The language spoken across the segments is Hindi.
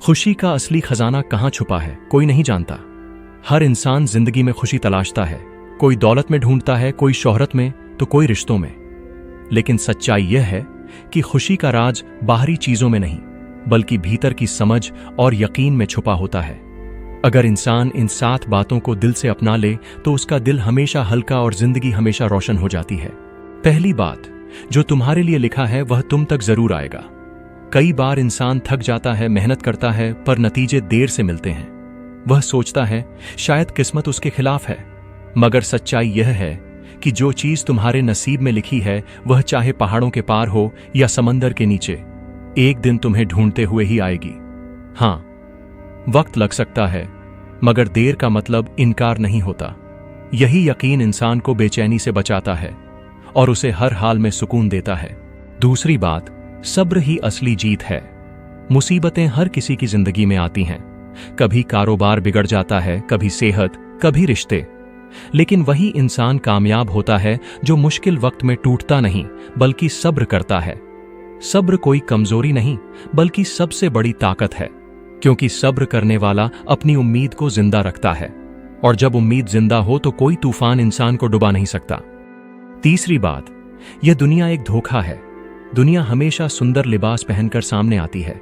खुशी का असली खजाना कहाँ छुपा है, कोई नहीं जानता। हर इंसान जिंदगी में खुशी तलाशता है। कोई दौलत में ढूंढता है, कोई शोहरत में, तो कोई रिश्तों में। लेकिन सच्चाई यह है कि खुशी का राज बाहरी चीजों में नहीं, बल्कि भीतर की समझ और यकीन में छुपा होता है। अगर इंसान इन 7 बातों को दिल से अपना ले तो उसका दिल हमेशा हल्का और जिंदगी हमेशा रोशन हो जाती है। पहली बात, जो तुम्हारे लिए लिखा है वह तुम तक जरूर आएगा। कई बार इंसान थक जाता है, मेहनत करता है, पर नतीजे देर से मिलते हैं। वह सोचता है शायद किस्मत उसके खिलाफ है, मगर सच्चाई यह है कि जो चीज तुम्हारे नसीब में लिखी है वह चाहे पहाड़ों के पार हो या समंदर के नीचे, एक दिन तुम्हें ढूंढते हुए ही आएगी। हां, वक्त लग सकता है, मगर देर का मतलब इनकार नहीं होता। यही यकीन इंसान को बेचैनी से बचाता है और उसे हर हाल में सुकून देता है। दूसरी बात, सब्र ही असली जीत है। मुसीबतें हर किसी की जिंदगी में आती हैं। कभी कारोबार बिगड़ जाता है, कभी सेहत, कभी रिश्ते। लेकिन वही इंसान कामयाब होता है जो मुश्किल वक्त में टूटता नहीं, बल्कि सब्र करता है। सब्र कोई कमजोरी नहीं, बल्कि सबसे बड़ी ताकत है, क्योंकि सब्र करने वाला अपनी उम्मीद को जिंदा रखता है, और जब उम्मीद जिंदा हो तो कोई तूफान इंसान को डुबा नहीं सकता। तीसरी बात, यह दुनिया एक धोखा है। दुनिया हमेशा सुंदर लिबास पहनकर सामने आती है।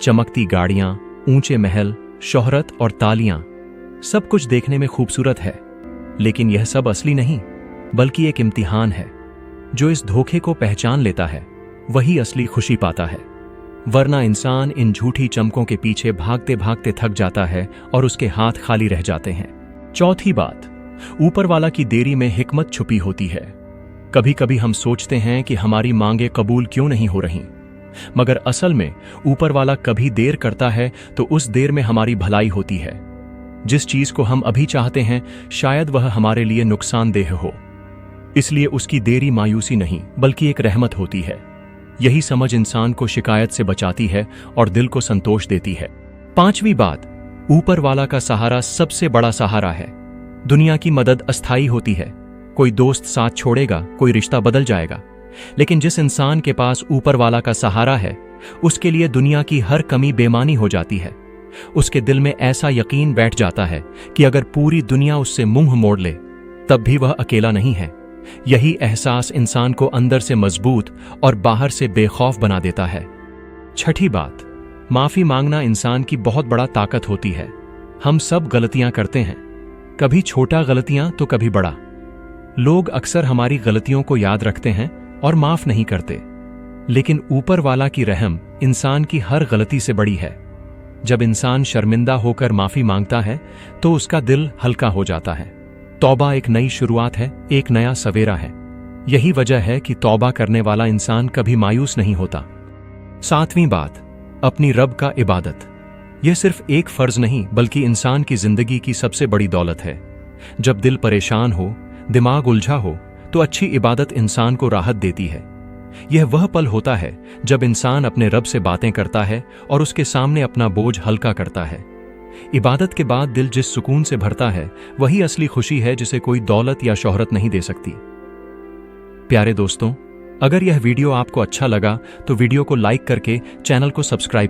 चमकती गाड़ियां, ऊंचे महल, शोहरत और तालियां, सब कुछ देखने में खूबसूरत है, लेकिन यह सब असली नहीं, बल्कि एक इम्तिहान है। जो इस धोखे को पहचान लेता है वही असली खुशी पाता है, वरना इंसान इन झूठी चमकों के पीछे भागते भागते थक जाता है और उसके हाथ खाली रह जाते हैं। चौथी बात, ऊपर वाला की देरी में हिकमत छुपी होती है। कभी कभी हम सोचते हैं कि हमारी मांगें कबूल क्यों नहीं हो रही, मगर असल में ऊपर वाला कभी देर करता है तो उस देर में हमारी भलाई होती है। जिस चीज को हम अभी चाहते हैं शायद वह हमारे लिए नुकसानदेह हो, इसलिए उसकी देरी मायूसी नहीं बल्कि एक रहमत होती है। यही समझ इंसान को शिकायत से बचाती है और दिल को संतोष देती है। पांचवी बात, ऊपर वाला का सहारा सबसे बड़ा सहारा है। दुनिया की मदद अस्थायी होती है। कोई दोस्त साथ छोड़ेगा, कोई रिश्ता बदल जाएगा, लेकिन जिस इंसान के पास ऊपर वाला का सहारा है उसके लिए दुनिया की हर कमी बेमानी हो जाती है। उसके दिल में ऐसा यकीन बैठ जाता है कि अगर पूरी दुनिया उससे मुंह मोड़ ले तब भी वह अकेला नहीं है। यही एहसास इंसान को अंदर से मजबूत और बाहर से बेखौफ बना देता है। छठी बात, माफी मांगना इंसान की बहुत बड़ा ताकत होती है। हम सब गलतियां करते हैं, कभी छोटा गलतियां तो कभी बड़ा। लोग अक्सर हमारी गलतियों को याद रखते हैं और माफ नहीं करते, लेकिन ऊपर वाला की रहम इंसान की हर गलती से बड़ी है। जब इंसान शर्मिंदा होकर माफी मांगता है तो उसका दिल हल्का हो जाता है। तौबा एक नई शुरुआत है, एक नया सवेरा है। यही वजह है कि तौबा करने वाला इंसान कभी मायूस नहीं होता। सातवीं बात, अपनी रब का इबादत। यह सिर्फ एक फर्ज नहीं बल्कि इंसान की जिंदगी की सबसे बड़ी दौलत है। जब दिल परेशान हो, दिमाग उलझा हो, तो अच्छी इबादत इंसान को राहत देती है। यह वह पल होता है जब इंसान अपने रब से बातें करता है और उसके सामने अपना बोझ हल्का करता है। इबादत के बाद दिल जिस सुकून से भरता है वही असली खुशी है जिसे कोई दौलत या शोहरत नहीं दे सकती। प्यारे दोस्तों, अगर यह वीडियो आपको अच्छा लगा तो वीडियो को लाइक करके चैनल को सब्सक्राइब